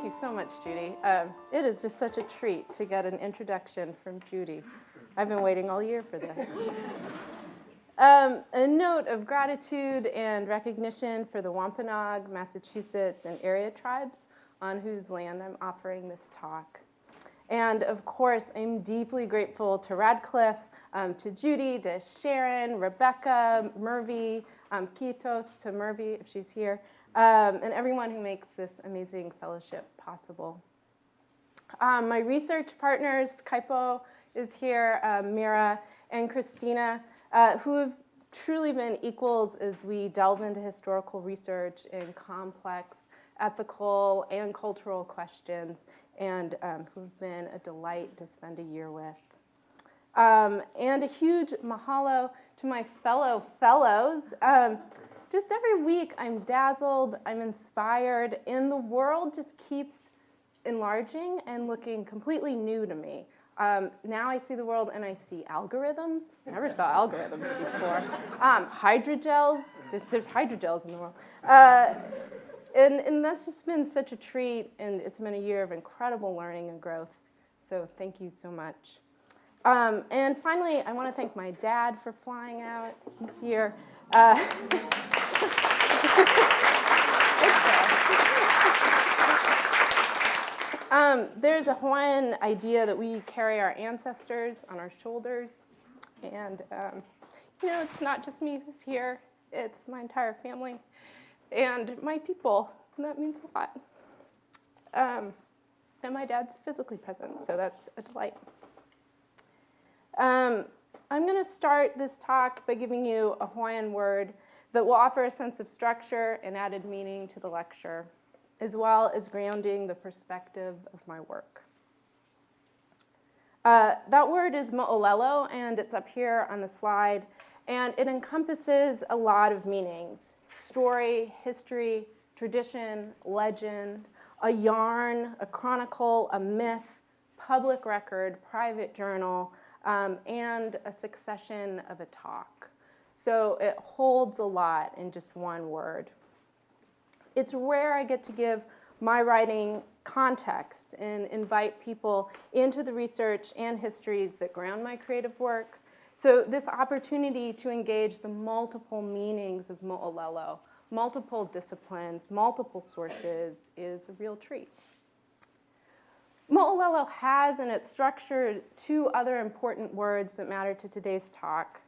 you so much, Judy. It is just such a treat to get an introduction from Judy. I've been waiting all year for this. A note of gratitude and recognition for the Wampanoag, Massachusetts, and area tribes on whose land I'm offering this talk. And of course, I'm deeply grateful to Radcliffe, to Judy, to Sharon, Rebecca, Murphy, Kitos, to Murphy if she's here, and everyone who makes this amazing fellowship possible. My research partners, Kaipo is here, Mira, and Kristiana, who have truly been equals as we delve into historical research in complex ethical and cultural questions, and who've been a delight to spend a year with. And a huge mahalo to my fellow fellows. Just every week I'm dazzled, I'm inspired, and the world just keeps enlarging and looking completely new to me. Now I see the world and I see algorithms. I never saw algorithms before. Hydrogels, there's hydrogels in the world. And that's just been such a treat, and it's been a year of incredible learning and growth. So thank you so much. And finally, I want to thank my dad for flying out. He's here. There's a Hawaiian idea that we carry our ancestors on our shoulders. And, it's not just me who's here. It's my entire family and my people. And that means a lot. And my dad's physically present, so that's a delight. I'm going to start this talk by giving you a Hawaiian word that will offer a sense of structure and added meaning to the lecture, as well as grounding the perspective of my work. That word is mo'olelo, and it's up here on the slide, and it encompasses a lot of meanings: story, history, tradition, legend, a yarn, a chronicle, a myth, public record, private journal, and a succession of a talk. So it holds a lot in just one word. It's rare I get to give my writing context and invite people into the research and histories that ground my creative work. So this opportunity to engage the multiple meanings of mo'olelo, multiple disciplines, multiple sources, is a real treat. Mo'olelo has in its structure two other important words that matter to today's talk.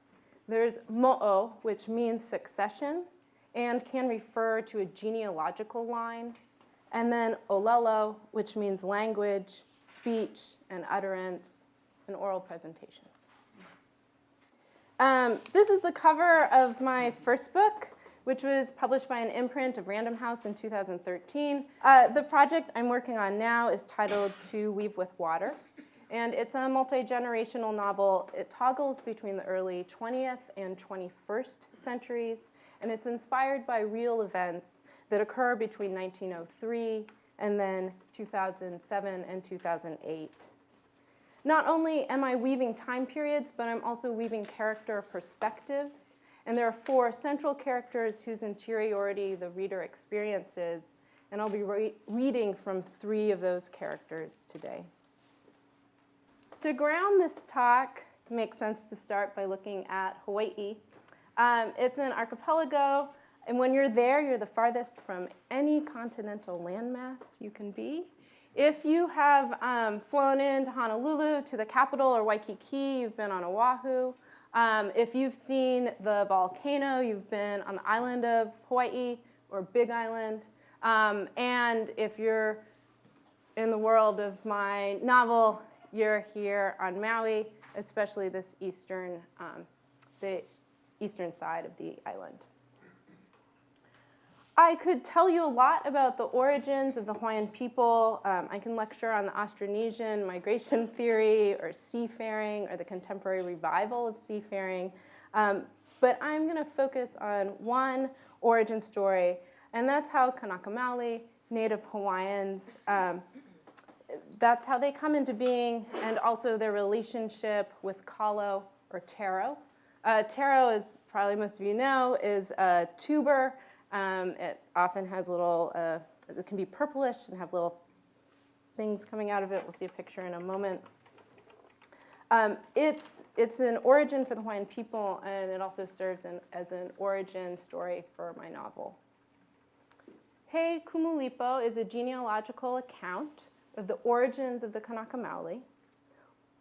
There's mo'o, which means succession and can refer to a genealogical line, and then olelo, which means language, speech, and utterance, and oral presentation. This is the cover of my first book, which was published by an imprint of Random House in 2013. The project I'm working on now is titled To Weave with Water, and it's a multi-generational novel. It toggles between the early 20th and 21st centuries, and it's inspired by real events that occur between 1903 and then 2007 and 2008. Not only am I weaving time periods, but I'm also weaving character perspectives. And there are four central characters whose interiority the reader experiences, and I'll be reading from three of those characters today. To ground this talk, it makes sense to start by looking at Hawaii. It's an archipelago, and when you're there, you're the farthest from any continental landmass you can be. If you have flown into Honolulu, to the capital, or Waikiki, you've been on Oahu. If you've seen the volcano, you've been on the island of Hawaii, or Big Island. And if you're in the world of my novel, you're here on Maui, especially this the eastern side of the island. I could tell you a lot about the origins of the Hawaiian people. I can lecture on the Austronesian migration theory, or seafaring, or the contemporary revival of seafaring. But I'm going to focus on one origin story, and that's how Kanaka Maoli, native Hawaiians, that's how they come into being, and also their relationship with kalo, or taro. Taro, as probably most of you know, is a tuber. It often has little, it can be purplish and have little things coming out of it. We'll see a picture in a moment. It's an origin for the Hawaiian people, and it also serves as an origin story for my novel. He Kumulipo is a genealogical account of the origins of the Kanaka Maoli.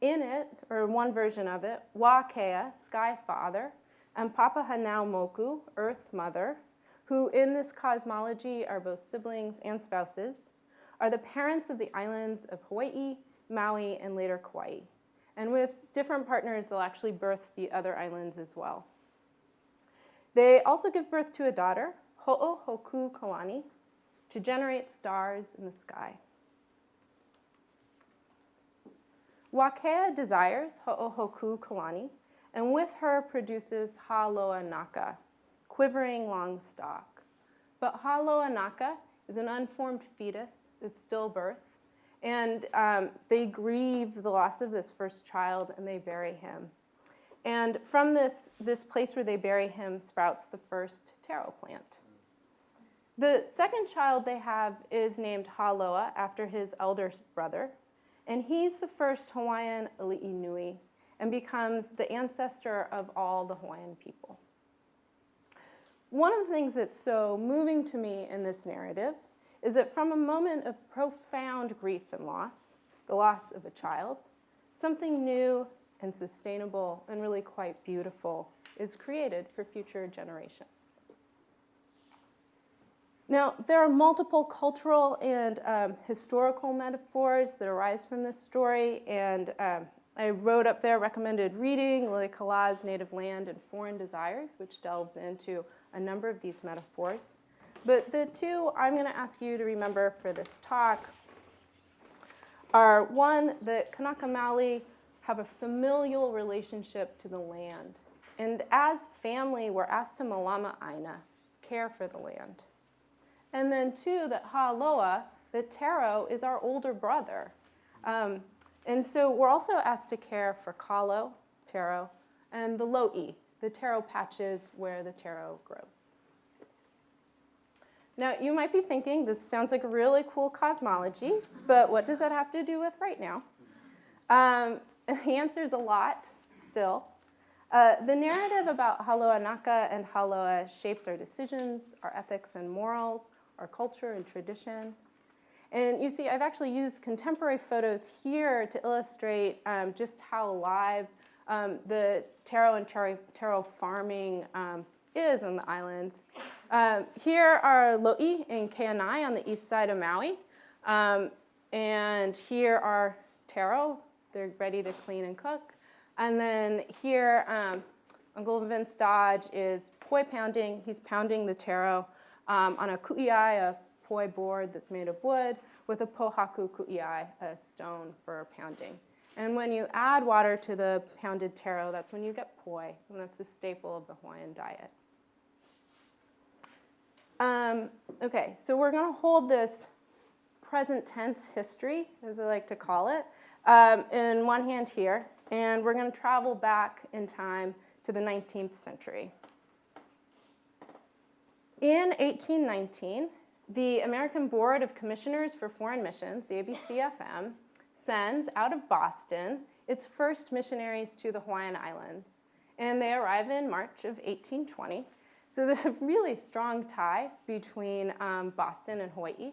In it, or one version of it, Wa'akea, Sky Father, and Papahanaumoku, Earth Mother, who in this cosmology are both siblings and spouses, are the parents of the islands of Hawaii, Maui, and later Kauai. And with different partners, they'll actually birth the other islands as well. They also give birth to a daughter, Ho'ohoku Kalani, to generate stars in the sky. Wa'akea desires Ho'ohoku Kalani, and with her produces Ha'aloa Naka, quivering long stalk. But Ha'aloa Naka is an unformed fetus, is stillbirth, and they grieve the loss of this first child, and they bury him. And from this place where they bury him sprouts the first taro plant. The second child they have is named Ha'aloa, after his elder brother, and he's the first Hawaiian ali'i nui and becomes the ancestor of all the Hawaiian people. One of the things that's so moving to me in this narrative is that from a moment of profound grief and loss, the loss of a child, something new and sustainable and really quite beautiful is created for future generations. Now, there are multiple cultural and historical metaphors that arise from this story, and I wrote up there recommended reading, Lily Kala's Native Land and Foreign Desires, which delves into a number of these metaphors. But the two I'm going to ask you to remember for this talk are, one, that Kanaka Maoli have a familial relationship to the land. And as family, we're asked to malama aina, care for the land. And then two, that Ha'aloa, the taro, is our older brother. And so we're also asked to care for kalo, taro, and the lo'i, the taro patches where the taro grows. Now, you might be thinking, this sounds like a really cool cosmology, but what does that have to do with right now? The answer is a lot, still. The narrative about Ha'aloa Naka and Ha'aloa shapes our decisions, our ethics and morals, our culture and tradition. And you see, I've actually used contemporary photos here to illustrate just how alive the taro and taro farming is on the islands. Here are lo'i and keanai on the east side of Maui. And here are taro. They're ready to clean and cook. And then here Uncle Vince Dodge is poi pounding. He's pounding the taro on a ku'iai, a poi board that's made of wood, with a pohaku ku'iai, a stone for pounding. And when you add water to the pounded taro, that's when you get poi, and that's the staple of the Hawaiian diet. Okay, so we're going to hold this present tense history, as I like to call it, in one hand here, and we're going to travel back in time to the 19th century. In 1819, the American Board of Commissioners for Foreign Missions, the ABCFM, sends out of Boston its first missionaries to the Hawaiian Islands. And they arrive in March of 1820. So there's a really strong tie between Boston and Hawaii.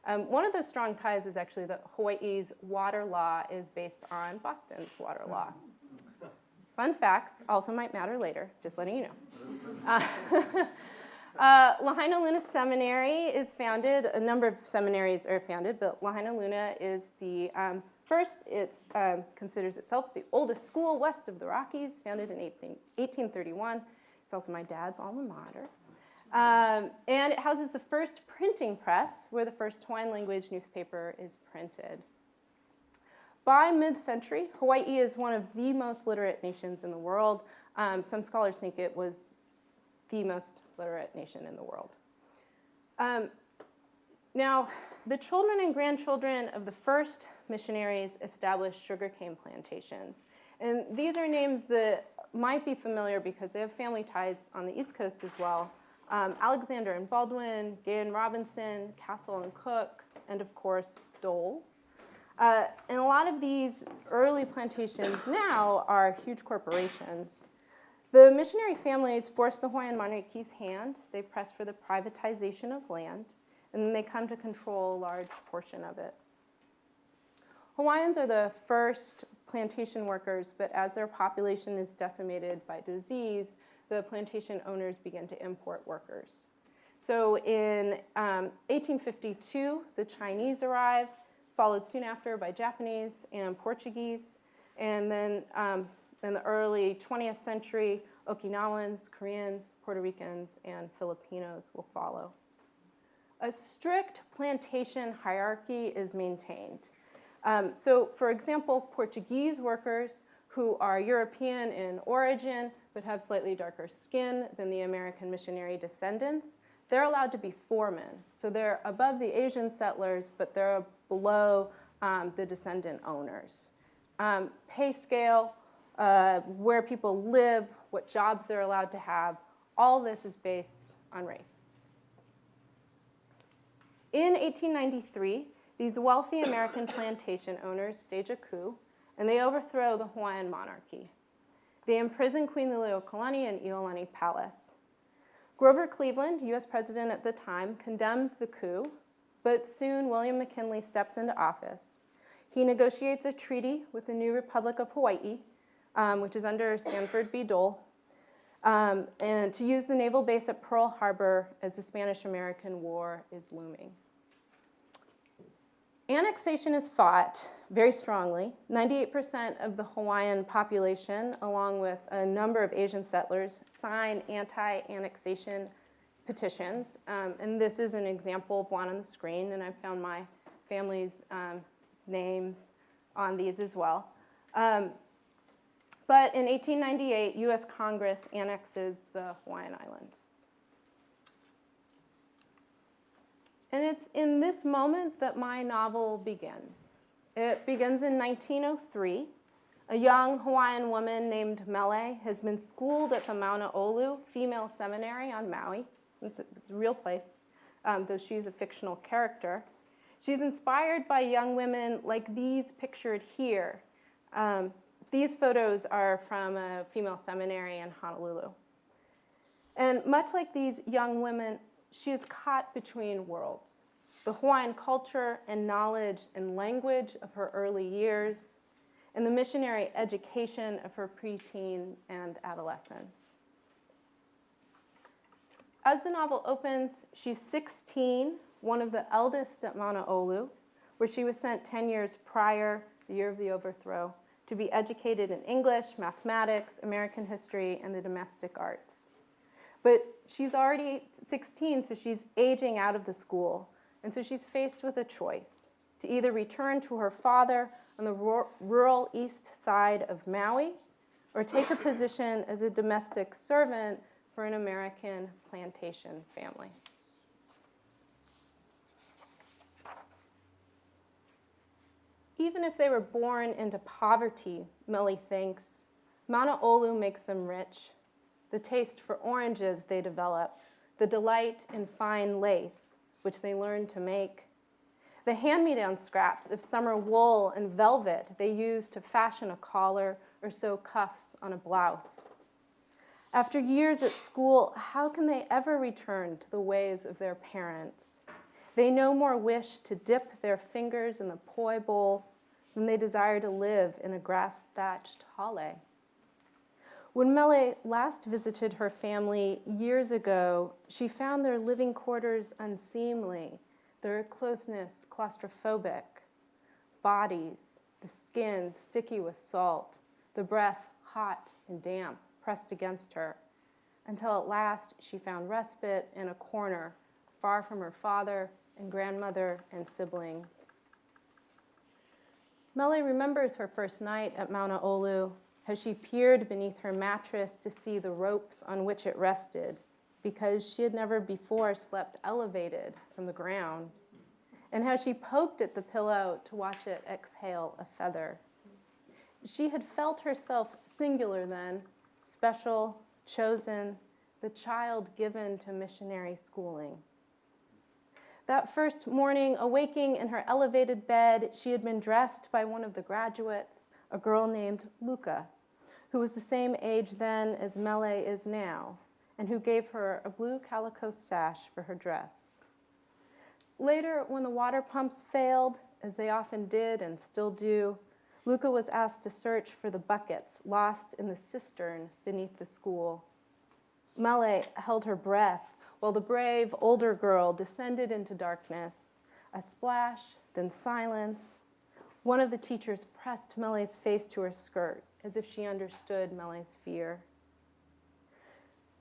One of those strong ties is actually that Hawaii's water law is based on Boston's water law. Fun facts also might matter later, just letting you know. Lahaina Luna Seminary is founded. A number of seminaries are founded, but Lahaina Luna is the first. It considers itself the oldest school west of the Rockies, founded in 1831. It's also my dad's alma mater. And it houses the first printing press, where the first Hawaiian language newspaper is printed. By mid-century, Hawaii is one of the most literate nations in the world. Some scholars think it was the most literate nation in the world. Now, the children and grandchildren of the first missionaries established sugarcane plantations. And these are names that might be familiar because they have family ties on the East Coast as well. Alexander and Baldwin, Gay and Robinson, Castle and Cook, and of course, Dole. And a lot of these early plantations now are huge corporations. The missionary families force the Hawaiian monarchy's hand. They press for the privatization of land, and then they come to control a large portion of it. Hawaiians are the first plantation workers, but as their population is decimated by disease, the plantation owners begin to import workers. So in 1852, the Chinese arrive, followed soon after by Japanese and Portuguese, and then in the early 20th century, Okinawans, Koreans, Puerto Ricans, and Filipinos will follow. A strict plantation hierarchy is maintained. So, for example, Portuguese workers who are European in origin but have slightly darker skin than the American missionary descendants, they're allowed to be foremen. So they're above the Asian settlers, but they're below the descendant owners. Pay scale, where people live, what jobs they're allowed to have, all this is based on race. In 1893, these wealthy American plantation owners stage a coup, and they overthrow the Hawaiian monarchy. They imprison Queen Liliuokalani in Iolani Palace. Grover Cleveland, US president at the time, condemns the coup, but soon William McKinley steps into office. He negotiates a treaty with the new Republic of Hawaii, which is under Sanford B. Dole, and to use the naval base at Pearl Harbor as the Spanish-American War is looming. Annexation is fought very strongly. 98% of the Hawaiian population, along with a number of Asian settlers, sign anti-annexation petitions. And this is an example of one on the screen, and I found my family's names on these as well. But in 1898, US Congress annexes the Hawaiian Islands. And it's in this moment that my novel begins. It begins in 1903. A young Hawaiian woman named Mele has been schooled at the Mauna Olu Female Seminary on Maui. It's a real place, though she's a fictional character. She's inspired by young women like these pictured here. These photos are from a female seminary in Honolulu. And much like these young women, she is caught between worlds. The Hawaiian culture and knowledge and language of her early years, and the missionary education of her preteen and adolescence. As the novel opens, she's 16, one of the eldest at Mauna Olu, where she was sent 10 years prior, the year of the overthrow, to be educated in English, mathematics, American history, and the domestic arts. But she's already 16, so she's aging out of the school. And so she's faced with a choice, to either return to her father on the rural east side of Maui, or take a position as a domestic servant for an American plantation family. Even if they were born into poverty, Mele thinks, Mauna Olu makes them rich. The taste for oranges they develop, the delight in fine lace, which they learn to make, the hand-me-down scraps of summer wool and velvet they use to fashion a collar or sew cuffs on a blouse. After years at school, how can they ever return to the ways of their parents? They no more wish to dip their fingers in the poi bowl than they desire to live in a grass-thatched hale. When Mele last visited her family years ago, she found their living quarters unseemly, their closeness claustrophobic, bodies, the skin sticky with salt, the breath hot and damp pressed against her, until at last she found respite in a corner, far from her father and grandmother and siblings. Mele remembers her first night at Mauna Olu, how she peered beneath her mattress to see the ropes on which it rested, because she had never before slept elevated from the ground, and how she poked at the pillow to watch it exhale a feather. She had felt herself singular then, special, chosen, the child given to missionary schooling. That first morning, awaking in her elevated bed, she had been dressed by one of the graduates, a girl named Luca, who was the same age then as Mele is now, and who gave her a blue calico sash for her dress. Later, when the water pumps failed, as they often did and still do, Luca was asked to search for the buckets lost in the cistern beneath the school. Mele held her breath while the brave older girl descended into darkness. A splash, then silence. One of the teachers pressed Mele's face to her skirt, as if she understood Mele's fear.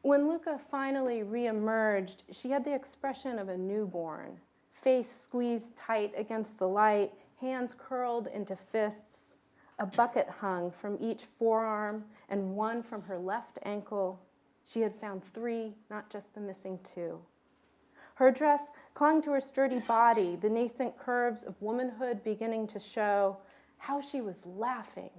When Luca finally reemerged, she had the expression of a newborn, face squeezed tight against the light, hands curled into fists. A bucket hung from each forearm and one from her left ankle. She had found 3, not just the missing 2. Her dress clung to her sturdy body, the nascent curves of womanhood beginning to show. How she was laughing.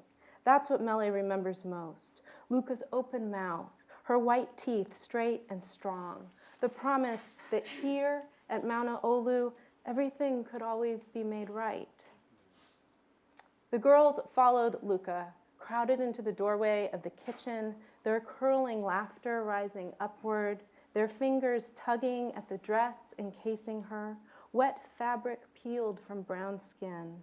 That's what Mele remembers most. Luca's open mouth, her white teeth straight and strong, the promise that here at Mauna Olu, everything could always be made right. The girls followed Luca, crowded into the doorway of the kitchen, their curling laughter rising upward, their fingers tugging at the dress encasing her, wet fabric peeled from brown skin.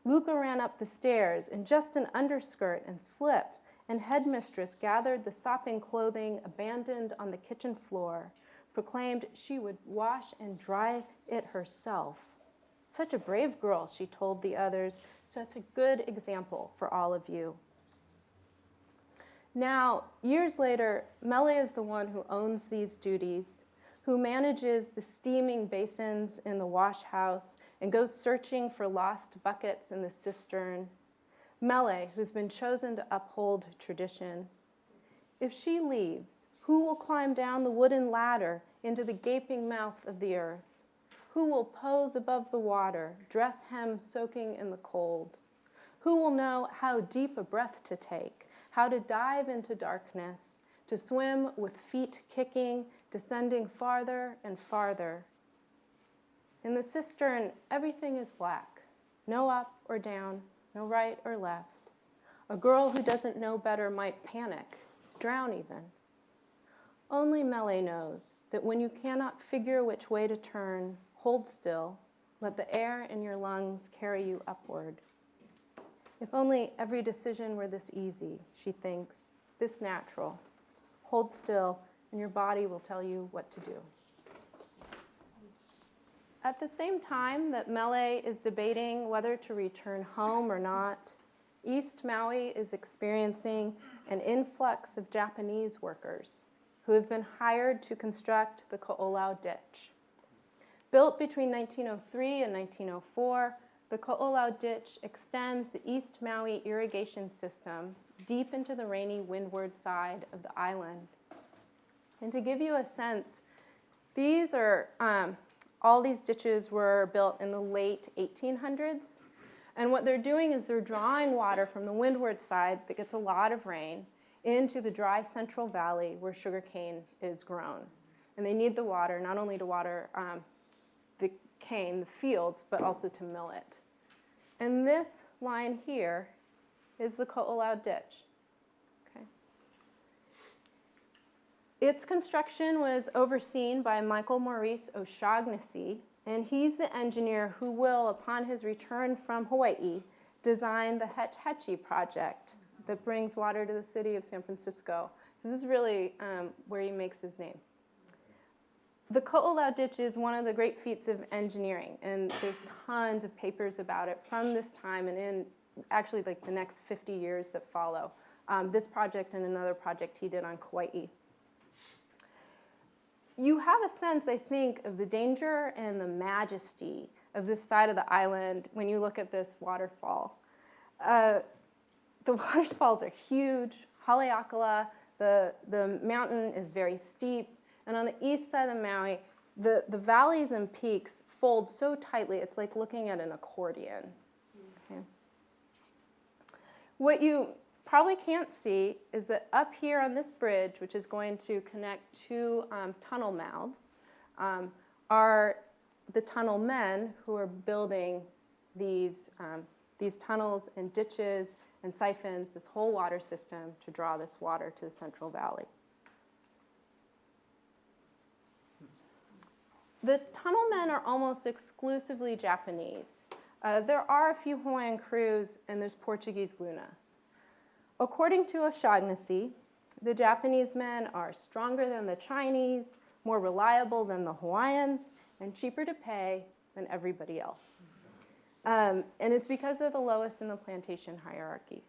Luca ran up the stairs in just an underskirt and slip, and headmistress gathered the sopping clothing abandoned on the kitchen floor, proclaimed she would wash and dry it herself. Such a brave girl, she told the others, such a good example for all of you. Now, years later, Mele is the one who owns these duties, who manages the steaming basins in the wash house and goes searching for lost buckets in the cistern. Mele, who's been chosen to uphold tradition. If she leaves, who will climb down the wooden ladder into the gaping mouth of the earth? Who will pose above the water, dress hem soaking in the cold? Who will know how deep a breath to take, how to dive into darkness, to swim with feet kicking, descending farther and farther? In the cistern, everything is black. No up or down, no right or left. A girl who doesn't know better might panic, drown even. Only Mele knows that when you cannot figure which way to turn, hold still, let the air in your lungs carry you upward. If only every decision were this easy, she thinks, this natural. Hold still, and your body will tell you what to do. At the same time that Mele is debating whether to return home or not, East Maui is experiencing an influx of Japanese workers who have been hired to construct the Ko'olau Ditch. Built between 1903 and 1904, the Ko'olau Ditch extends the East Maui irrigation system deep into the rainy windward side of the island. And to give you a sense, all these ditches were built in the late 1800s. And what they're doing is they're drawing water from the windward side that gets a lot of rain into the dry Central Valley where sugarcane is grown. And they need the water not only to water the cane, the fields, but also to mill it. And this line here is the Ko'olau Ditch. Okay. Its construction was overseen by Michael Maurice O'Shaughnessy, and he's the engineer who will, upon his return from Hawaii, design the Hetch Hetchy project that brings water to the city of San Francisco. So this is really where he makes his name. The Ko'olau Ditch is one of the great feats of engineering, and there's tons of papers about it from this time and in actually like the next 50 years that follow. This project and another project he did on Kauai. You have a sense, I think, of the danger and the majesty of this side of the island when you look at this waterfall. The waterfalls are huge. Haleakala, the mountain is very steep. And on the east side of Maui, the valleys and peaks fold so tightly, it's like looking at an accordion. Okay. What you probably can't see is that up here on this bridge, which is going to connect two tunnel mouths, are the Tunnelmen, who are building these tunnels and ditches and siphons, this whole water system to draw this water to the Central Valley. The Tunnelmen are almost exclusively Japanese. There are a few Hawaiian crews, and there's Portuguese Luna. According to O'Shaughnessy, the Japanese men are stronger than the Chinese, more reliable than the Hawaiians, and cheaper to pay than everybody else. And it's because they're the lowest in the plantation hierarchy.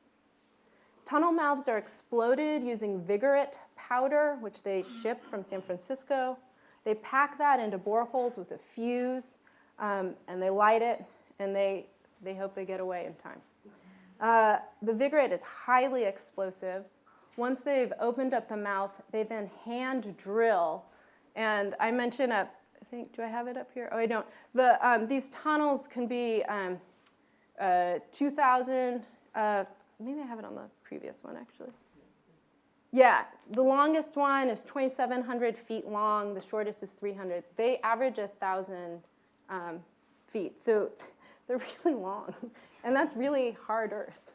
Tunnel mouths are exploded using Vigorate powder, which they ship from San Francisco. They pack that into boreholes with a fuse, and they light it, and they hope they get away in time. The Vigorate is highly explosive. Once they've opened up the mouth, they then hand drill. And I mentioned I think, do I have it up here? Oh, I don't. These tunnels can be 2,000, maybe I have it on the previous one, actually. Yeah, the longest one is 2,700 feet long. The shortest is 300. They average 1,000 feet, so they're really long. And that's really hard earth.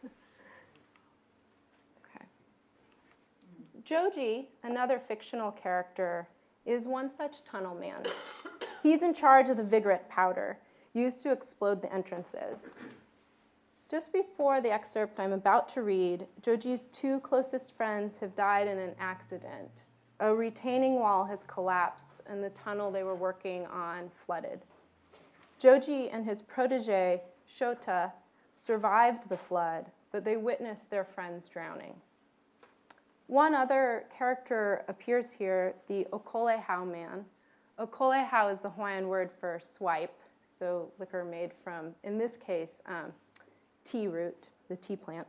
Okay. Joji, another fictional character, is one such tunnel man. He's in charge of the Vigorate powder used to explode the entrances. Just before the excerpt I'm about to read, Joji's two closest friends have died in an accident. A retaining wall has collapsed, and the tunnel they were working on flooded. Joji and his protege, Shota, survived the flood, but they witnessed their friends drowning. One other character appears here, the Okolehau man. Okolehau is the Hawaiian word for swipe, so liquor made from, in this case, tea root, the tea plant.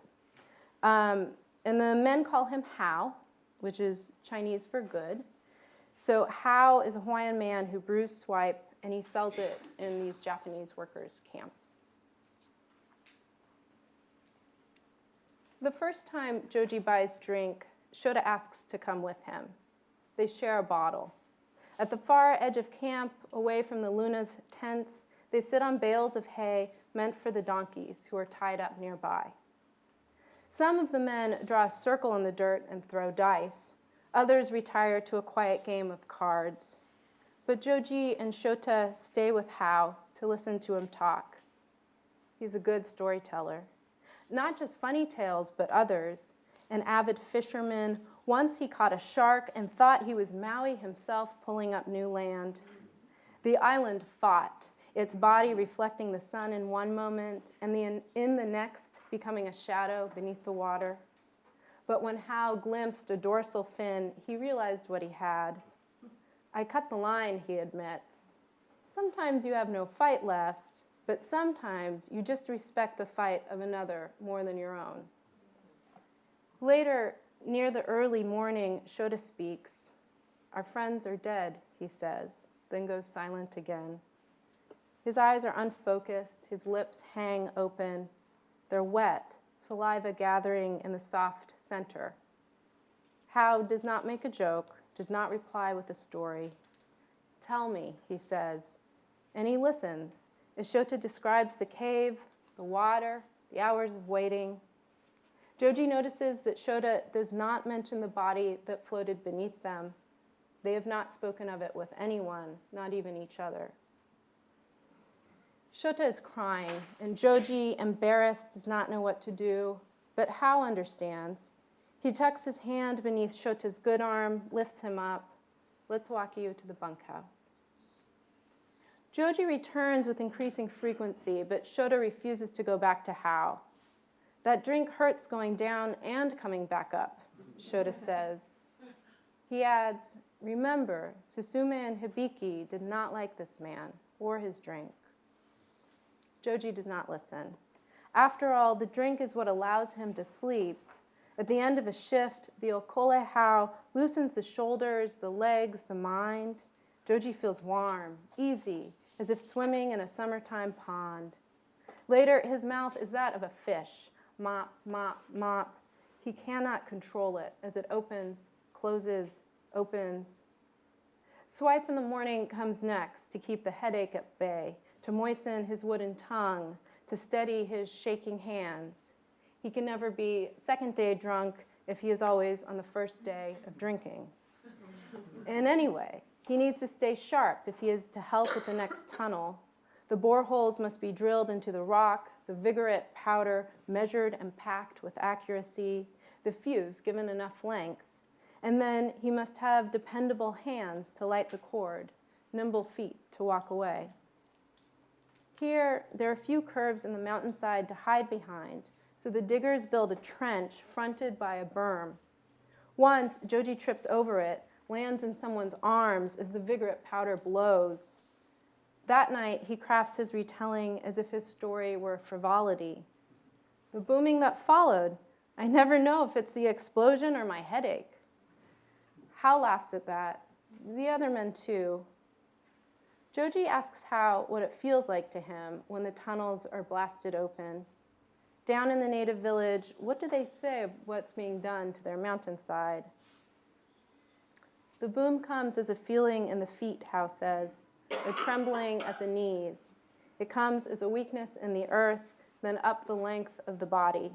And the men call him Hau, which is Chinese for good. So Hau is a Hawaiian man who brews swipe, and he sells it in these Japanese workers' camps. The first time Joji buys drink, Shota asks to come with him. They share a bottle. At the far edge of camp, away from the Luna's tents, they sit on bales of hay meant for the donkeys who are tied up nearby. Some of the men draw a circle in the dirt and throw dice. Others retire to a quiet game of cards. But Joji and Shota stay with Hau to listen to him talk. He's a good storyteller. Not just funny tales, but others. An avid fisherman. Once he caught a shark and thought he was Maui himself pulling up new land. The island fought, its body reflecting the sun in one moment, and in the next becoming a shadow beneath the water. But when Hau glimpsed a dorsal fin, he realized what he had. I cut the line, he admits. Sometimes you have no fight left, but sometimes you just respect the fight of another more than your own. Later, near the early morning, Shota speaks. Our friends are dead, he says, then goes silent again. His eyes are unfocused, his lips hang open. They're wet, saliva gathering in the soft center. Hau does not make a joke, does not reply with a story. Tell me, he says, and he listens as Shota describes the cave, the water, the hours of waiting. Joji notices that Shota does not mention the body that floated beneath them. They have not spoken of it with anyone, not even each other. Shota is crying, and Joji, embarrassed, does not know what to do, but Hau understands. He tucks his hand beneath Shota's good arm, lifts him up. Let's walk you to the bunkhouse. Joji returns with increasing frequency, but Shota refuses to go back to Hau. That drink hurts going down and coming back up, Shota says. He adds, remember, Susume and Hibiki did not like this man or his drink. Joji does not listen. After all, the drink is what allows him to sleep. At the end of a shift, the Okolehau loosens the shoulders, the legs, the mind. Joji feels warm, easy, as if swimming in a summertime pond. Later, his mouth is that of a fish. Mop, mop, mop. He cannot control it as it opens, closes, opens. Swipe in the morning comes next to keep the headache at bay, to moisten his wooden tongue, to steady his shaking hands. He can never be second day drunk if he is always on the first day of drinking. And anyway, he needs to stay sharp if he is to help with the next tunnel. The boreholes must be drilled into the rock, the vigorate powder measured and packed with accuracy, the fuse given enough length. And then he must have dependable hands to light the cord, nimble feet to walk away. Here, there are few curves in the mountainside to hide behind, so the diggers build a trench fronted by a berm. Once, Joji trips over it, lands in someone's arms as the vigorate powder blows. That night, he crafts his retelling as if his story were frivolity. The booming that followed, I never know if it's the explosion or my headache. Hal laughs at that, the other men too. Joji asks Hal what it feels like to him when the tunnels are blasted open. Down in the native village, what do they say of what's being done to their mountainside? The boom comes as a feeling in the feet, Hal says, a trembling at the knees. It comes as a weakness in the earth, then up the length of the body.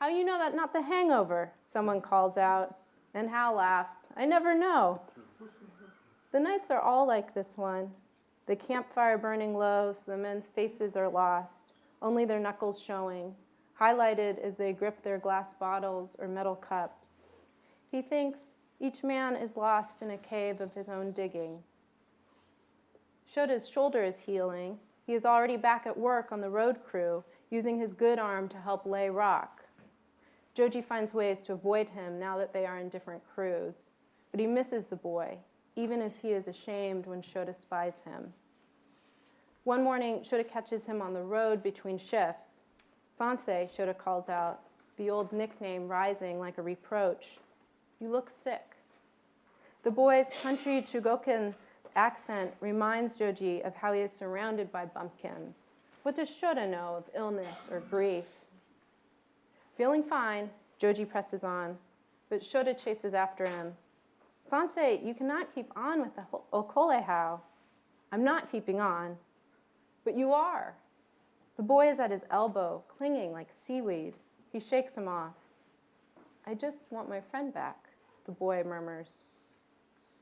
How you know that not the hangover? Someone calls out, and Hal laughs. I never know. The nights are all like this one. The campfire burning low, so the men's faces are lost, only their knuckles showing, highlighted as they grip their glass bottles or metal cups. He thinks each man is lost in a cave of his own digging. Shota's shoulder is healing. He is already back at work on the road crew, using his good arm to help lay rock. Joji finds ways to avoid him now that they are in different crews, but he misses the boy, even as he is ashamed when Shota spies him. One morning, Shota catches him on the road between shifts. Sansei, Shota calls out, the old nickname rising like a reproach. You look sick. The boy's country Chugokan accent reminds Joji of how he is surrounded by bumpkins. What does Shota know of illness or grief? Feeling fine, Joji presses on, but Shota chases after him. Sansei, you cannot keep on with the okolehau. I'm not keeping on. But you are. The boy is at his elbow, clinging like seaweed. He shakes him off. I just want my friend back, the boy murmurs.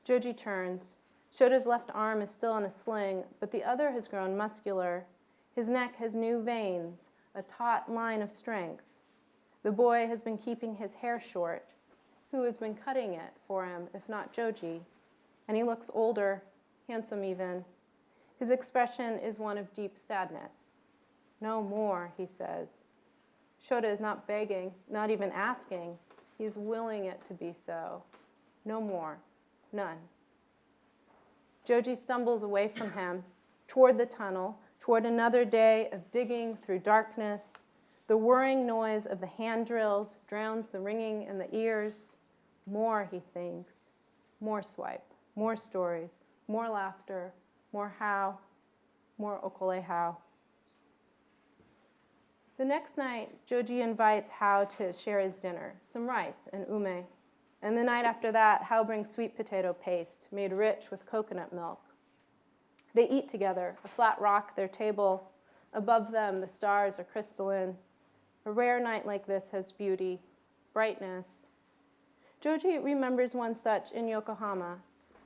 Joji turns. Shota's left arm is still in a sling, but the other has grown muscular. His neck has new veins, a taut line of strength. The boy has been keeping his hair short. Who has been cutting it for him, if not Joji? And he looks older, handsome even. His expression is one of deep sadness. No more, he says. Shota is not begging, not even asking. He is willing it to be so. No more, none. Joji stumbles away from him, toward the tunnel, toward another day of digging through darkness. The whirring noise of the hand drills drowns the ringing in the ears. More, he thinks. More swipe, more stories, more laughter, more how, more okolehau. The next night, Joji invites Hao to share his dinner, some rice and ume. And the night after that, Hao brings sweet potato paste made rich with coconut milk. They eat together, a flat rock their table. Above them, the stars are crystalline. A rare night like this has beauty, brightness. Joji remembers one such in Yokohama,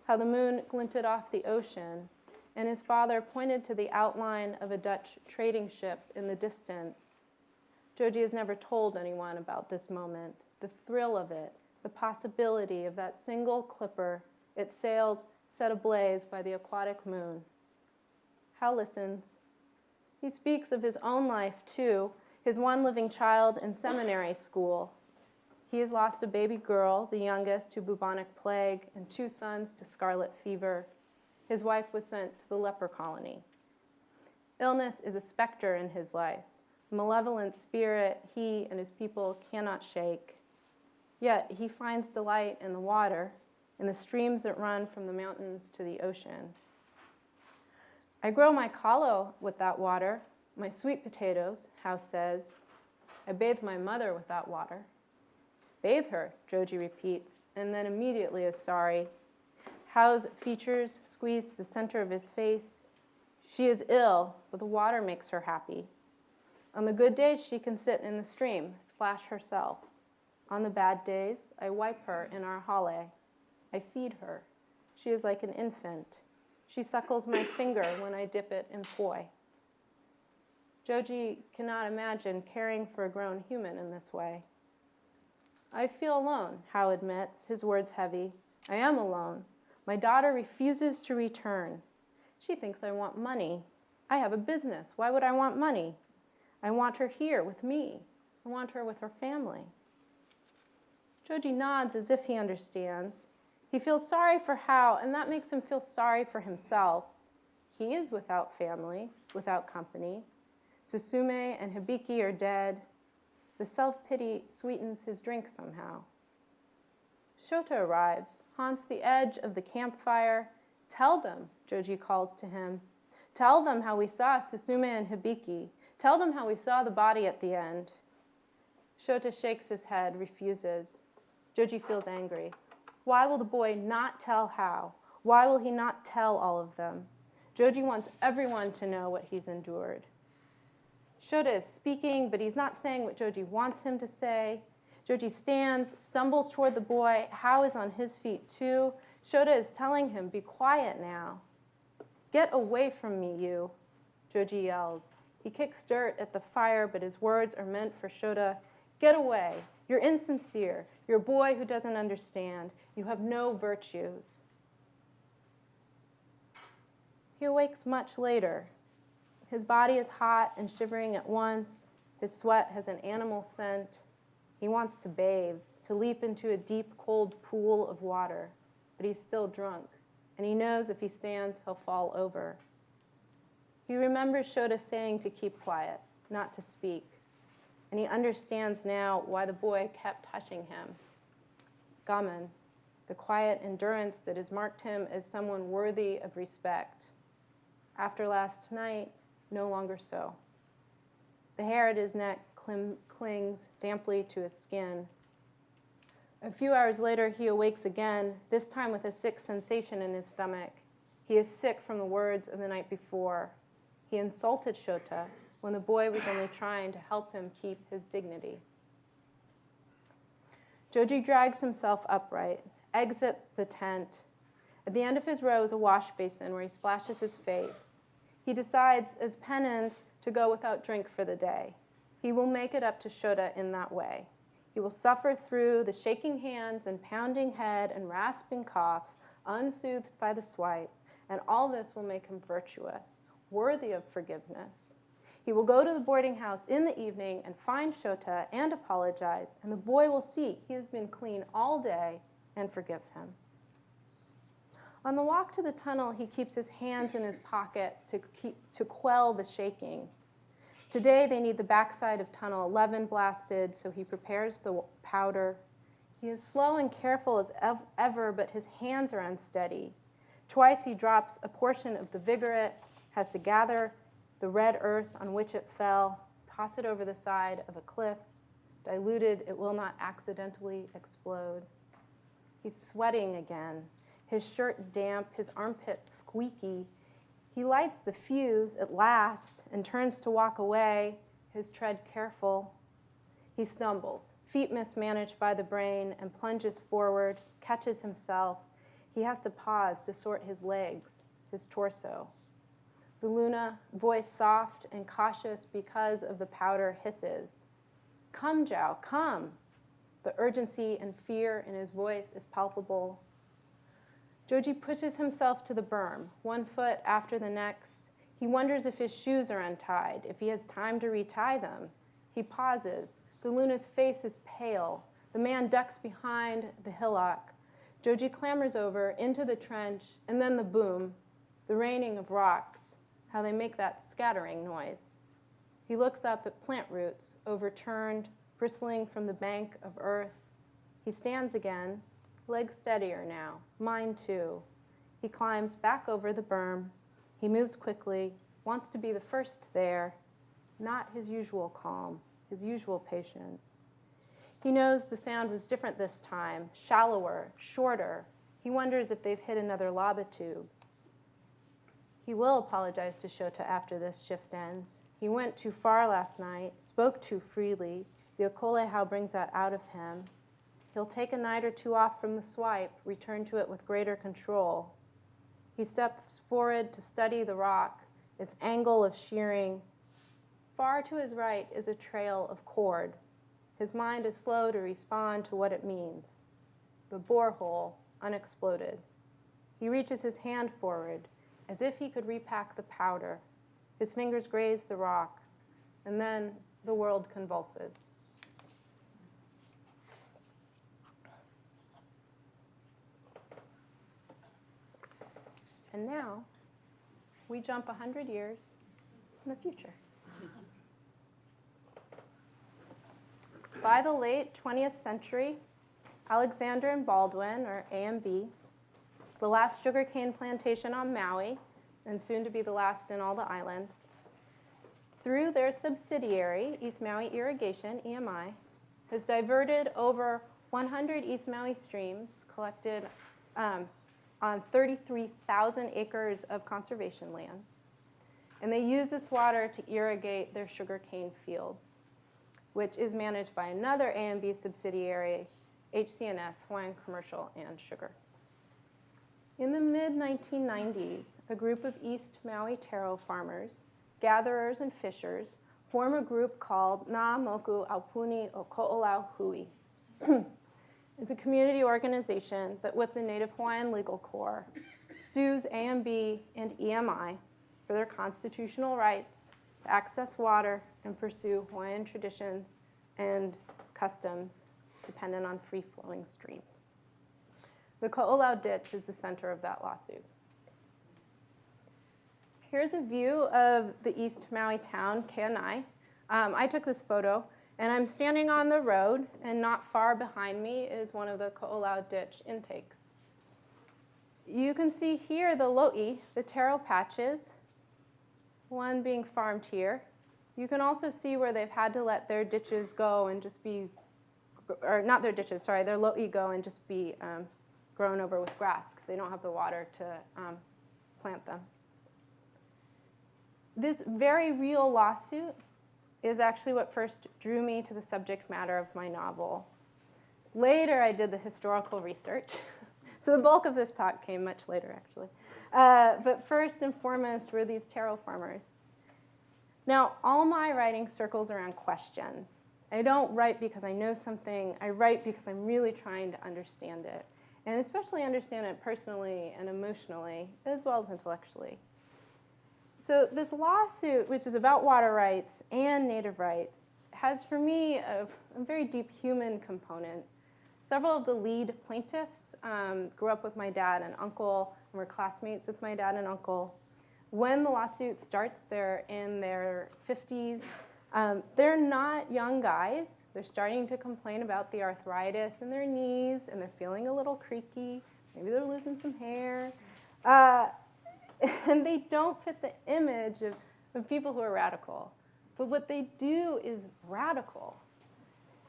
how the moon glinted off the ocean, and his father pointed to the outline of a Dutch trading ship in the distance. Joji has never told anyone about this moment, the thrill of it, the possibility of that single clipper, its sails set ablaze by the aquatic moon. Hal listens. He speaks of his own life, too, his one living child in seminary school. He has lost a baby girl, the youngest, to bubonic plague, and 2 sons to scarlet fever. His wife was sent to the leper colony. Illness is a specter in his life, a malevolent spirit he and his people cannot shake. Yet he finds delight in the water, in the streams that run from the mountains to the ocean. I grow my kalo with that water, my sweet potatoes, Hao says. I bathe my mother with that water. Bathe her, Joji repeats, and then immediately is sorry. Hao's features squeeze the center of his face. She is ill, but the water makes her happy. On the good days, she can sit in the stream, splash herself. On the bad days, I wipe her in our hale. I feed her. She is like an infant. She suckles my finger when I dip it in poi. Joji cannot imagine caring for a grown human in this way. I feel alone, Hao admits, his words heavy. I am alone. My daughter refuses to return. She thinks I want money. I have a business. Why would I want money? I want her here with me. I want her with her family. Joji nods as if he understands. He feels sorry for Hao, and that makes him feel sorry for himself. He is without family, without company. Susume and Hibiki are dead. The self-pity sweetens his drink somehow. Shota arrives, haunts the edge of the campfire. Tell them, Joji calls to him. Tell them how we saw Susume and Hibiki. Tell them how we saw the body at the end. Shota shakes his head, refuses. Joji feels angry. Why will the boy not tell Hao? Why will he not tell all of them? Joji wants everyone to know what he's endured. Shota is speaking, but he's not saying what Joji wants him to say. Joji stands, stumbles toward the boy. Hao is on his feet too. Shota is telling him, be quiet now. Get away from me, you, Joji yells. He kicks dirt at the fire, but his words are meant for Shota. Get away. You're insincere. You're a boy who doesn't understand. You have no virtues. He awakes much later. His body is hot and shivering at once. His sweat has an animal scent. He wants to bathe, to leap into a deep, cold pool of water. But he's still drunk, and he knows if he stands, he'll fall over. He remembers Shota saying to keep quiet, not to speak. And he understands now why the boy kept touching him. Gamen, the quiet endurance that has marked him as someone worthy of respect. After last night, no longer so. The hair at his neck clings damply to his skin. A few hours later, he awakes again, this time with a sick sensation in his stomach. He is sick from the words of the night before. He insulted Shota when the boy was only trying to help him keep his dignity. Joji drags himself upright, exits the tent. At the end of his row is a wash basin where he splashes his face. He decides, as penance, to go without drink for the day. He will make it up to Shota in that way. He will suffer through the shaking hands and pounding head and rasping cough, unsoothed by the swipe, and all this will make him virtuous, worthy of forgiveness. He will go to the boarding house in the evening and find Shota and apologize, and the boy will see he has been clean all day and forgive him. On the walk to the tunnel, he keeps his hands in his pocket to quell the shaking. Today, they need the backside of tunnel 11 blasted, so he prepares the powder. He is slow and careful as ever, but his hands are unsteady. Twice he drops a portion of the vigorette, has to gather the red earth on which it fell, toss it over the side of a cliff. Diluted, it will not accidentally explode. He's sweating again, his shirt damp, his armpits squeaky. He lights the fuse at last and turns to walk away, his tread careful. He stumbles, feet mismanaged by the brain, and plunges forward, catches himself. He has to pause to sort his legs, his torso. The Luna, voice soft and cautious because of the powder, hisses. Come, Zhao, come. The urgency and fear in his voice is palpable. Joji pushes himself to the berm, one foot after the next. He wonders if his shoes are untied, if he has time to retie them. He pauses. The Luna's face is pale. The man ducks behind the hillock. Joji clambers over into the trench, and then the boom, the raining of rocks, how they make that scattering noise. He looks up at plant roots, overturned, bristling from the bank of earth. He stands again, legs steadier now, mine too. He climbs back over the berm. He moves quickly, wants to be the first there, not his usual calm, his usual patience. He knows the sound was different this time, shallower, shorter. He He wonders if they've hit another lava tube. He will apologize to Shota after this shift ends. He went too far last night, spoke too freely. The okolehau brings that out of him. He'll take a night or two off from the swipe, return to it with greater control. He steps forward to study the rock, its angle of shearing. Far to his right is a trail of cord. His mind is slow to respond to what it means. The borehole, unexploded. He reaches his hand forward, as if he could repack the powder. His fingers graze the rock, and then the world convulses. And now, we jump 100 years in the future. By the late 20th century, Alexander and Baldwin, or A&B, the last sugarcane plantation on Maui, and soon to be the last in all the islands, through their subsidiary, East Maui Irrigation, EMI, has diverted over 100 East Maui streams collected on 33,000 acres of conservation lands. And they use this water to irrigate their sugarcane fields, which is managed by another A&B subsidiary, HCNS, Hawaiian Commercial and Sugar. In the mid-1990s, a group of East Maui taro farmers, gatherers and fishers, form a group called Nā Moku Aupuni o Ko'olau Hui. It's a community organization that, with the Native Hawaiian Legal Corps, sues A&B and EMI for their constitutional rights to access water and pursue Hawaiian traditions and customs dependent on free-flowing streams. The Ko'olau Ditch is the center of that lawsuit. Here's a view of the East Maui town, Keanai. I took this photo, and I'm standing on the road, and not far behind me is one of the Ko'olau Ditch intakes. You can see here the lo'i, the taro patches, one being farmed here. You can also see where they've had to let their ditches go and just be, or not their ditches, sorry, their lo'i go and just be grown over with grass because they don't have the water to plant them. This very real lawsuit is actually what first drew me to the subject matter of my novel. Later, I did the historical research. So the bulk of this talk came much later, actually. But first and foremost were these taro farmers. Now, all my writing circles around questions. I don't write because I know something. I write because I'm really trying to understand it, and especially understand it personally and emotionally, as well as intellectually. So this lawsuit, which is about water rights and native rights, has for me a very deep human component. Several of the lead plaintiffs grew up with my dad and uncle and were classmates with my dad and uncle. When the lawsuit starts, they're in their 50s. They're not young guys. They're starting to complain about the arthritis in their knees, and they're feeling a little creaky. Maybe they're losing some hair. And they don't fit the image of people who are radical. But what they do is radical.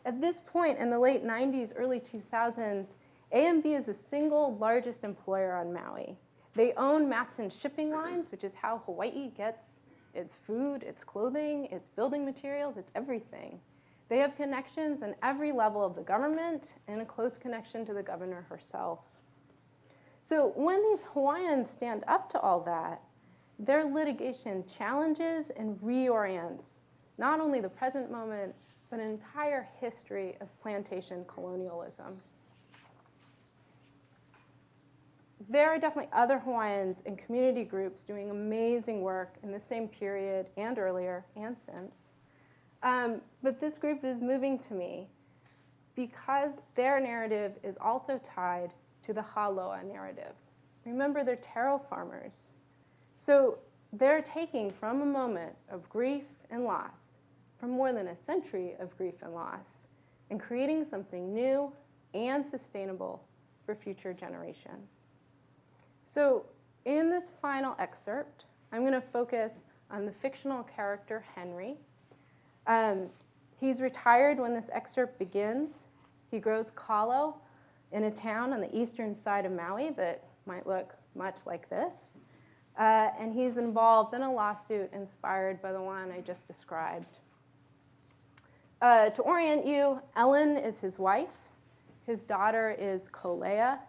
At this point in the late 90s, early 2000s, A&B is the single largest employer on Maui. They own Matson shipping lines, which is how Hawaii gets its food, its clothing, its building materials, its everything. They have connections on every level of the government and a close connection to the governor herself. So when these Hawaiians stand up to all that, their litigation challenges and reorients not only the present moment, but an entire history of plantation colonialism. There are definitely other Hawaiians and community groups doing amazing work in the same period and earlier and since. But this group is moving to me because their narrative is also tied to the Haloa narrative. Remember, they're taro farmers. So they're taking from a moment of grief and loss, from more than a century of grief and loss, and creating something new and sustainable for future generations. So in this final excerpt, I'm going to focus on the fictional character Henry. He's retired when this excerpt begins. He grows kalo, in a town on the eastern side of Maui that might look much like this. And he's involved in a lawsuit inspired by the one I just described. To orient you, Ellen is his wife. His daughter is Kolea.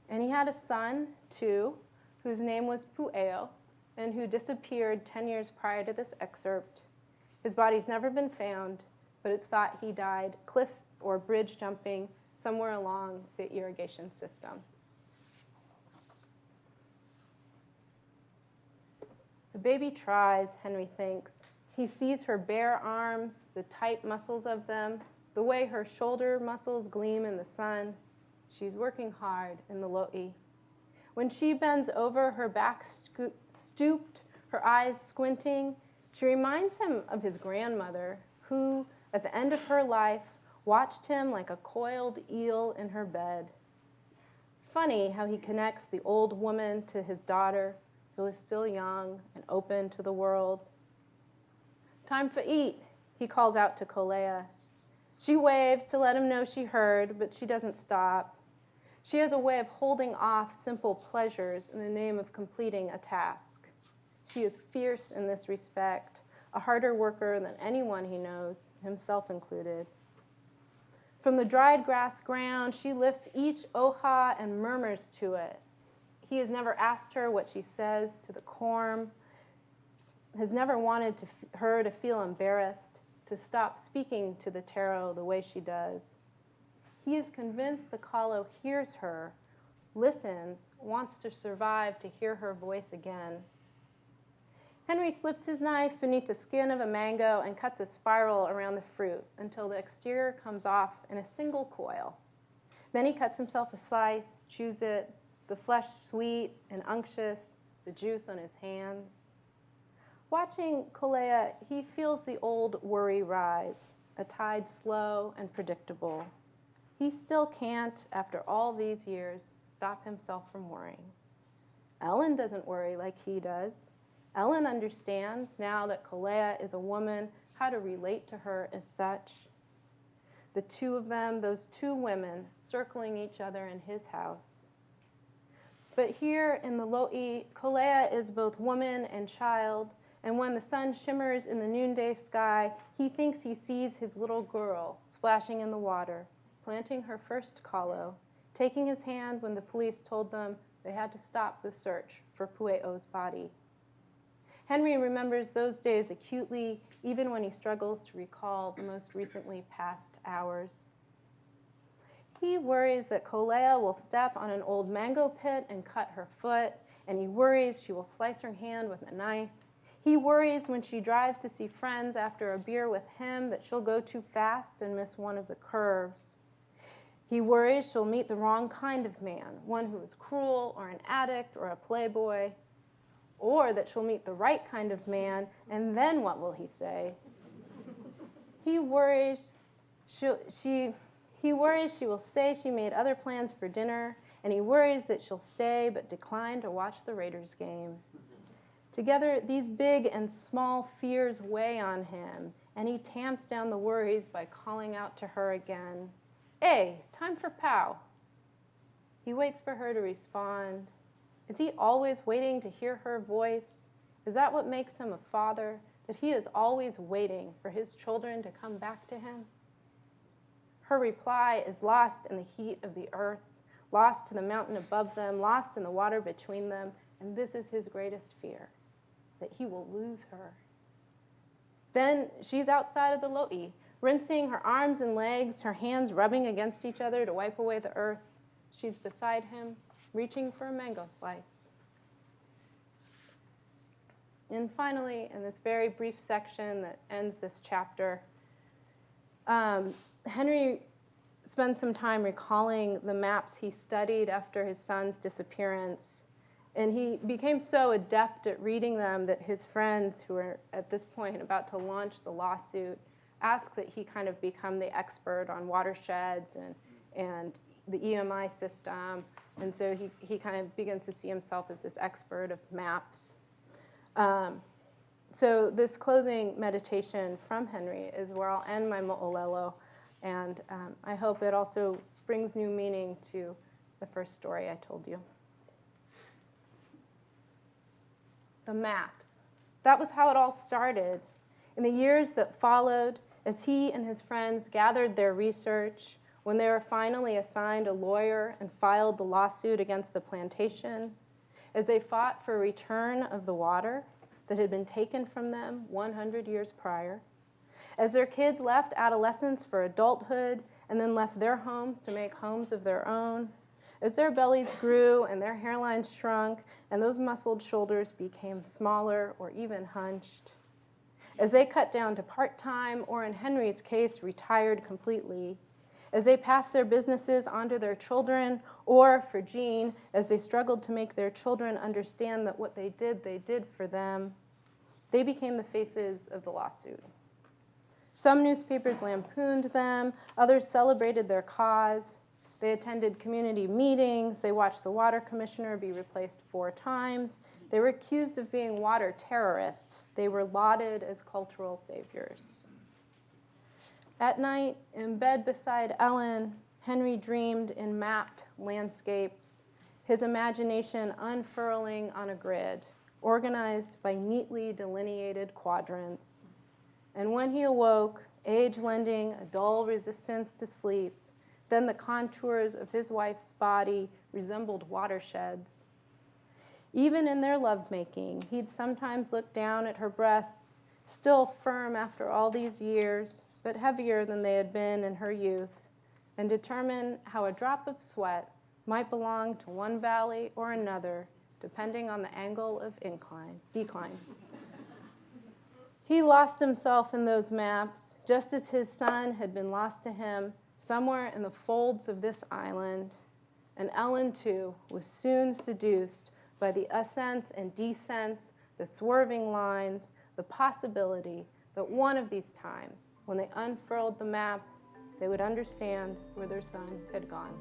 And he had a son, too, whose name was Pu'eo, and who disappeared 10 years prior to this excerpt. His body's never been found, but it's thought he died cliff or bridge jumping somewhere along the irrigation system. The baby tries, Henry thinks. He sees her bare arms, the tight muscles of them, the way her shoulder muscles gleam in the sun. She's working hard in the lo'i. When she bends over, her back stooped, her eyes squinting, she reminds him of his grandmother, who, at the end of her life, watched him like a coiled eel in her bed. Funny how he connects the old woman to his daughter, who is still young and open to the world. Time for eat, he calls out to Kolea. She waves to let him know she heard, but she doesn't stop. She has a way of holding off simple pleasures in the name of completing a task. She is fierce in this respect, a harder worker than anyone he knows, himself included. From the dried grass ground, she lifts each oha and murmurs to it. He has never asked her what she says to the corm, has never wanted her to feel embarrassed, to stop speaking to the taro the way she does. He is convinced the kalo hears her, listens, wants to survive to hear her voice again. Henry slips his knife beneath the skin of a mango and cuts a spiral around the fruit until the exterior comes off in a single coil. Then he cuts himself a slice, chews it, the flesh sweet and unctuous, the juice on his hands. Watching Kolea, he feels the old worry rise, a tide slow and predictable. He still can't, after all these years, stop himself from worrying. Ellen doesn't worry like he does. Ellen understands, now that Kolea is a woman, how to relate to her as such. The two of them, those two women, circling each other in his house. But here in the lo'i, Kolea is both woman and child, and when the sun shimmers in the noonday sky, he thinks he sees his little girl splashing in the water, planting her first kalo, taking his hand when the police told them they had to stop the search for Pu'eo's body. Henry remembers those days acutely, even when he struggles to recall the most recently passed hours. He worries that Kolea will step on an old mango pit and cut her foot, and he worries she will slice her hand with a knife. He worries when she drives to see friends after a beer with him that she'll go too fast and miss one of the curves. He worries she'll meet the wrong kind of man, one who is cruel or an addict or a playboy, or that she'll meet the right kind of man, and then what will he say? He worries she will say she made other plans for dinner, and he worries that she'll stay but decline to watch the Raiders game. Together, these big and small fears weigh on him, and he tamps down the worries by calling out to her again, "Hey, time for pow." He waits for her to respond. Is he always waiting to hear her voice? Is that what makes him a father, that he is always waiting for his children to come back to him? Her reply is lost in the heat of the earth, lost to the mountain above them, lost in the water between them, and this is his greatest fear, that he will lose her. Then she's outside of the lo'i, rinsing her arms and legs, her hands rubbing against each other to wipe away the earth. She's beside him, reaching for a mango slice. And finally, in this very brief section that ends this chapter, Henry spends some time recalling the maps he studied after his son's disappearance. And he became so adept at reading them that his friends, who were at this point about to launch the lawsuit, asked that he kind of become the expert on watersheds and the EMI system. And so he kind of begins to see himself as this expert of maps. So this closing meditation from Henry is where I'll end my mo'olelo. And I hope it also brings new meaning to the first story I told you. The maps. That was how it all started. In the years that followed, as he and his friends gathered their research, when they were finally assigned a lawyer and filed the lawsuit against the plantation, as they fought for return of the water that had been taken from them 100 years prior, as their kids left adolescence for adulthood and then left their homes to make homes of their own, as their bellies grew and their hairlines shrunk and those muscled shoulders became smaller or even hunched, as they cut down to part-time or, in Henry's case, retired completely, as they passed their businesses onto their children, or, for Jean, as they struggled to make their children understand that what they did for them, they became the faces of the lawsuit. Some newspapers lampooned them, others celebrated their cause. They attended community meetings, they watched the water commissioner be replaced 4 times. They were accused of being water terrorists. They were lauded as cultural saviors. At night, in bed beside Ellen, Henry dreamed in mapped landscapes, his imagination unfurling on a grid, organized by neatly delineated quadrants. And when he awoke, age lending a dull resistance to sleep, then the contours of his wife's body resembled watersheds. Even in their lovemaking, he'd sometimes look down at her breasts, still firm after all these years, but heavier than they had been in her youth, and determine how a drop of sweat might belong to one valley or another, depending on the angle of decline. He lost himself in those maps, just as his son had been lost to him somewhere in the folds of this island, and Ellen, too, was soon seduced by the ascents and descents, the swerving lines, the possibility that one of these times, when they unfurled the map, they would understand where their son had gone.